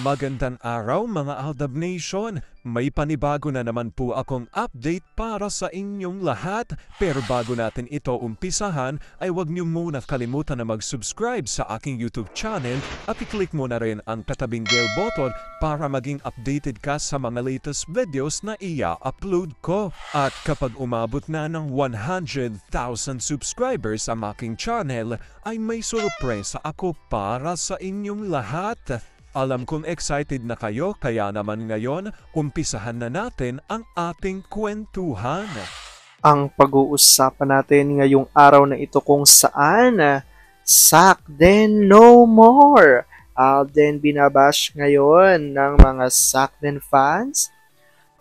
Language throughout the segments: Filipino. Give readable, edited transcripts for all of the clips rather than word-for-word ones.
Magandang araw mga Aldab Nation! May panibago na naman po akong update para sa inyong lahat. Pero bago natin ito umpisahan ay huwag niyo muna kalimutan na mag-subscribe sa aking YouTube channel at i-click mo na rin ang katabing bell button para maging updated ka sa mga latest videos na i-upload ko. At kapag umabot na ng 100,000 subscribers ang aking channel ay may sorpresa ako para sa inyong lahat. Alam kong excited na kayo kaya naman ngayon, umpisahan na natin ang ating kwentuhan. Ang pag-uusapan natin ngayong araw na ito kung saan Sakden No More. Alden binabash ngayon ng mga Sakden fans.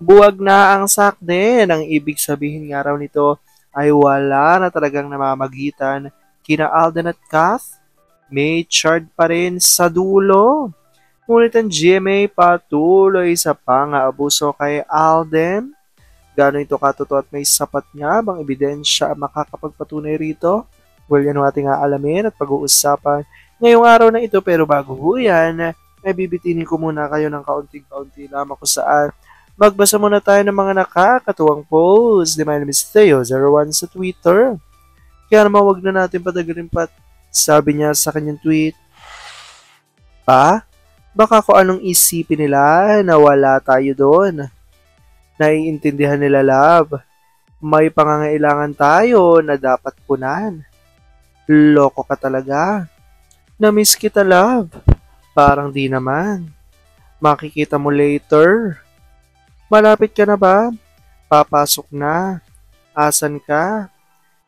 Buwag na ang Sakden. Ang ibig sabihin nga raw nito ay wala na talagang namamagitan kina Alden at Kath. May chard pa rin sa dulo. Ngunit ang GMA patuloy sa pang-aabuso kay Alden. Gano'n ito katotoo at may sapat nga bang ebidensya ang makakapagpatunay rito? Well, yan ang ating aalamin at pag-uusapan ngayong araw na ito. Pero bago ho yan, ay bibitinin ko muna kayo ng kaunting-kaunti lamang kung saan magbasa muna tayo ng mga nakakatuwang posts. My name is Theo01 sa Twitter. Kaya naman wag na natin patagalin pa. Sabi niya sa kanyang tweet, baka kung anong isipin nila na wala tayo doon. Naiintindihan nila, love. May pangangailangan tayo na dapat punan. Loko ka talaga. Namiss kita, love. Parang di naman. Makikita mo later. Malapit ka na ba? Papasok na. Asan ka?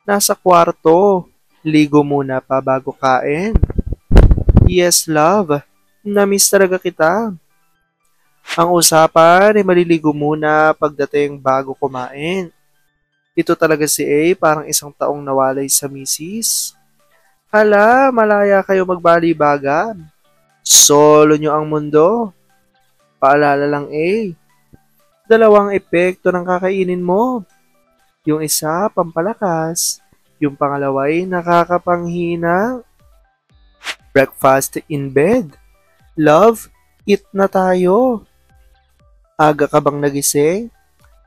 Nasa kwarto. Ligo muna pa bago kain. Yes, love. Namiss talaga kita. Ang usapan ay maliligo muna pagdating bago kumain. Ito talaga si A, parang isang taong nawalay sa misis. Hala, malaya kayo magbali-bagan. Solo nyo ang mundo. Paalala lang A, dalawang epekto ng kakainin mo. Yung isa, pampalakas. Yung pangalawa ay nakakapanghina. Breakfast in bed. Love, eat na tayo. Aga ka bang nagising?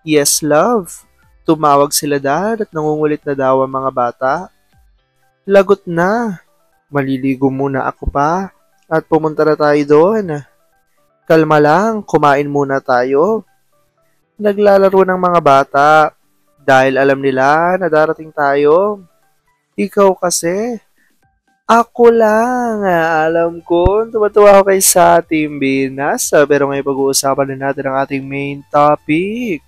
Yes, love. Tumawag sila dad at nangungulit na daw ang mga bata. Lagot na. Maliligo muna ako pa at pumunta na tayo doon. Kalma lang, kumain muna tayo. Naglalaro ng mga bata dahil alam nila na darating tayo. Ikaw kasi, ako lang. Alam ko, tumatawa ako kay sa Team Binas. Pero ngayon pag-uusapan na natin ang ating main topic.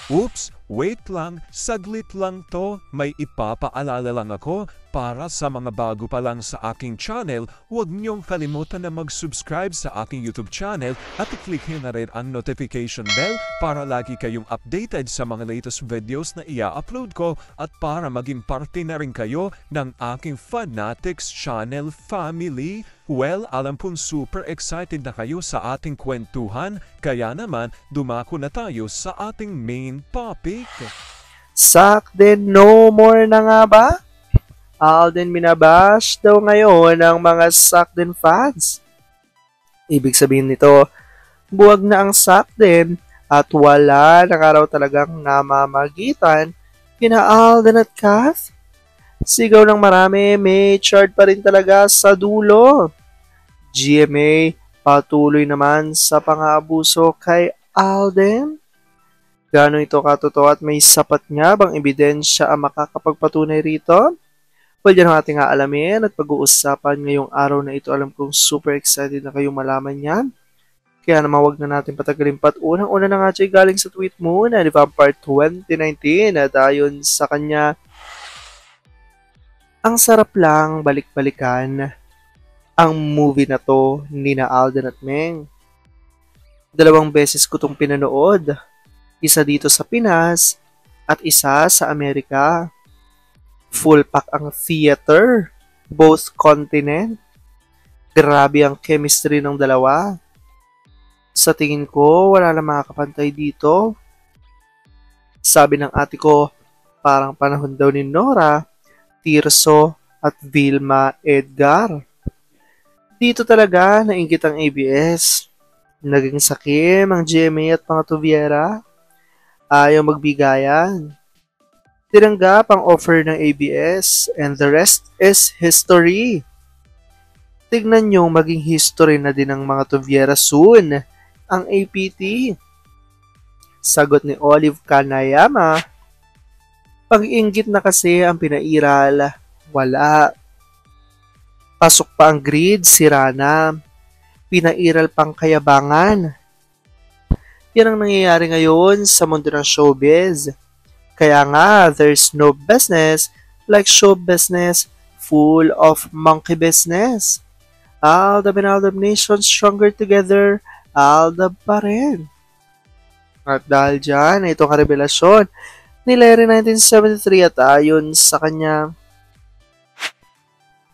Oops, wait lang, saglit lang to. May ipapaalala lang ako para sa mga bago pa lang sa aking channel. Huwag niyong kalimutan na mag-subscribe sa aking YouTube channel at i-click nyo na rin ang notification bell para lagi kayong updated sa mga latest videos na i-upload ko at para maging parte na rin kayo ng aking Fanatics channel family. Well, alam pong super excited na kayo sa ating kwentuhan, kaya naman dumako na tayo sa ating main topic. Sakden No More na nga ba? Alden binabash daw ngayon ng mga Sakden fans. Ibig sabihin nito, buwag na ang Sakden at wala na raw talagang namamagitan kina Alden at Kath. Sigaw ng marami, may chart pa rin talaga sa dulo. GMA patuloy naman sa pang-aabuso kay Alden. Gano'n ito katotoo at may sapat nga bang ebidensya ang makakapagpatunay rito? Well, yan ang ating aalamin at pag-uusapan ngayong araw na ito. Alam kong super excited na kayong malaman yan. Kaya naman wag na natin patagalin pa. At unang-una na nga siya galing sa tweet mo na Vampire 2019 at ayon sa kanya, ang sarap lang balik-balikan ang movie na to ni na Alden at Meng. 2 beses ko itong pinanood. Isa dito sa Pinas at isa sa Amerika. Full pack ang theater, both continent. Grabe ang chemistry ng dalawa. Sa tingin ko, wala na makakapantay dito. Sabi ng ate ko, parang panahon daw ni Nora, Tirso at Vilma Edgar. Dito talaga nainggit ang ABS. Naging sakim ang GMA at mga tubyera. Ayaw magbigayan. Tinanggap ang offer ng ABS and the rest is history. Tignan nyo maging history na din ng mga tubyera soon, ang APT. Sagot ni Olive Kanayama. Pag-inggit na kasi ang pinairal, wala. Pasok pa ang greed, sira na. Pinairal pang kayabangan. Yan ang nangyayari ngayon sa mundo ng showbiz. Kaya nga, there's no business like show business full of monkey business. Aldab and Aldab Nation stronger together, Aldab pa rin. At dahil dyan, itong karevelasyon ni Larry 1973 at ayon sa kanya,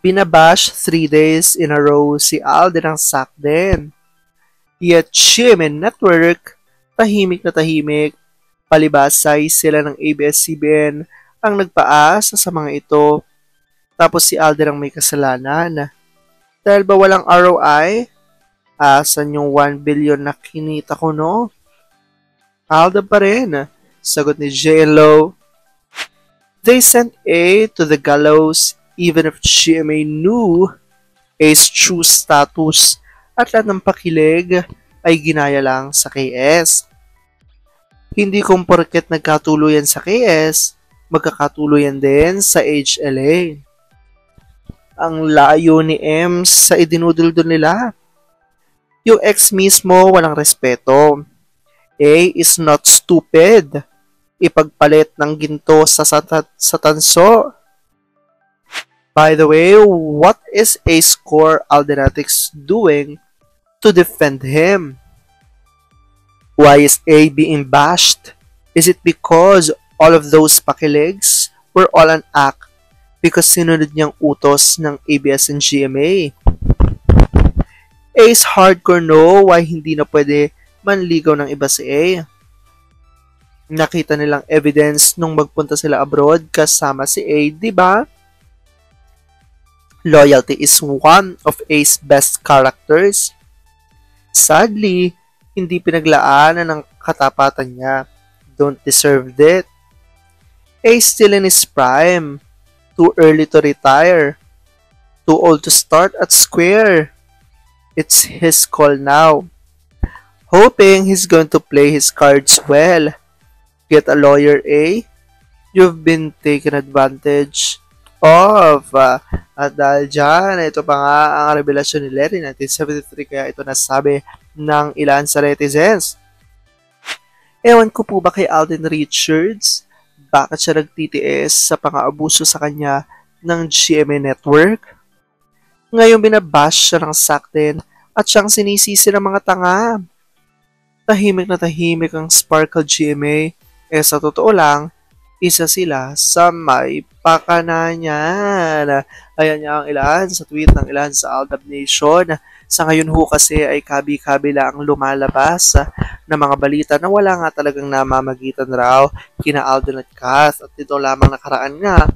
binabash 3 days in a row si Alden ang sack din. Yet GMA Network, tahimik na tahimik, palibasay sila ng ABS-CBN ang nagpaasa sa mga ito. Tapos si Alden ang may kasalanan. Dahil ba walang ROI? Asan yung 1 billion na kinita ko, no? Alden pa rin. Sagot ni J.Lo. They sent A to the gallows even if GMA knew A's true status at lahat ng pakilig ay ginaya lang sa KS. Hindi kung porket nagkatuluyan sa KS, magkakatuluyan din sa HLA. Ang layo ni M sa idinudul nila. Yung ex mismo walang respeto. A is not stupid. Ipagpalit ng ginto sa tanso. By the way, what is A Score Aldenatics doing to defend him? Why is A being bashed? Is it because all of those pakilegs were all an act because sinunod niyang utos ng ABS and GMA? A's hardcore no, why hindi na pwede manligaw ng iba si A? Nakita nilang evidence nung magpunta sila abroad kasama si A, di ba? Loyalty is one of A's best characters. Sadly, hindi pinaglaanan ng katapatan niya. Don't deserve it. A still in his prime. Too early to retire. Too old to start at square. It's his call now. Hoping he's going to play his cards well. Get a lawyer, A. You've been taken advantage of. At dahil dyan, ito pa nga ang revelasyon ni Larry 1973 kaya ito nasabi ng ilan sa netizens. Ewan ko po ba kay Alden Richards? Bakit siya nagtitiis sa pang-aabuso sa kanya ng GMA Network? Ngayon binabash siya ng saktin at siyang sinisisi ng mga tanga. Tahimik na tahimik ang Sparkle GMA. Sa totoo lang, isa sila sa may pakananan. Ayan niya ang ilan sa tweet ng ilan sa Aldab Nation. Sa ngayon ho kasi ay kabi-kabila ang lumalabas na mga balita na wala nga talagang namamagitan raw kina Alden at Kath. At ito lamang nakaraan nga,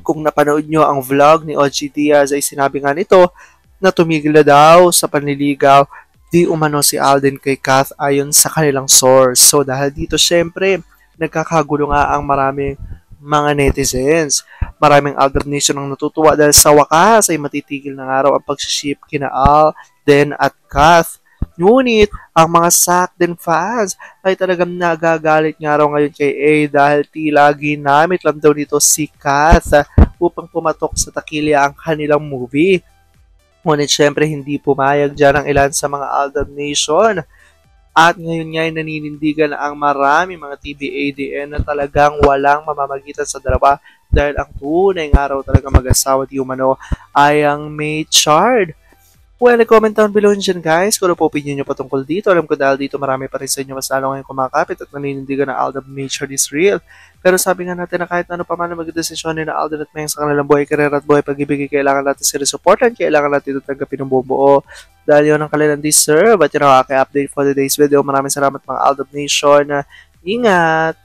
kung napanood nyo ang vlog ni OG Diaz ay sinabi nga nito na tumigil na daw sa panliligaw di umano si Alden kay Kath ayon sa kanilang source. So dahil dito syempre, nagkakagulo nga ang maraming mga netizens. Maraming Aldab Nation ang natutuwa dahil sa wakas ay matitigil na nga raw ang pag-ship kina Alden at Kath. Ngunit, ang mga Sakden fans ay talagang nagagalit nga raw ngayon kay A dahil tila ginamit lang daw nito si Kath upang pumatok sa takilya ang kanilang movie. Ngunit syempre hindi pumayag dyan ang ilan sa mga Aldab Nation. At ngayon nga ay naninindigan ang marami mga TBADN na talagang walang mamamagitan sa dalawa dahil ang tunay nga raw talaga mag-asawa di umano ay ang may chard. Well, comment down below dyan guys kung ano po opinion nyo patungkol dito. Alam ko dahil dito marami pa rin sa inyo mas lalo ngayon kumakapit at naninindigan na Aldab nature is real. Pero sabi nga natin na kahit ano pa man na magdesisyon ni na Alden at Meng sa kanilang buhay, karera at buhay pag-ibig, kailangan natin sila supportan, kailangan natin ito tanggapin ng buo dahil yun ang kanilang deserve. At yun ang aking update for today's video. Maraming salamat mga Aldab Nation. Ingat!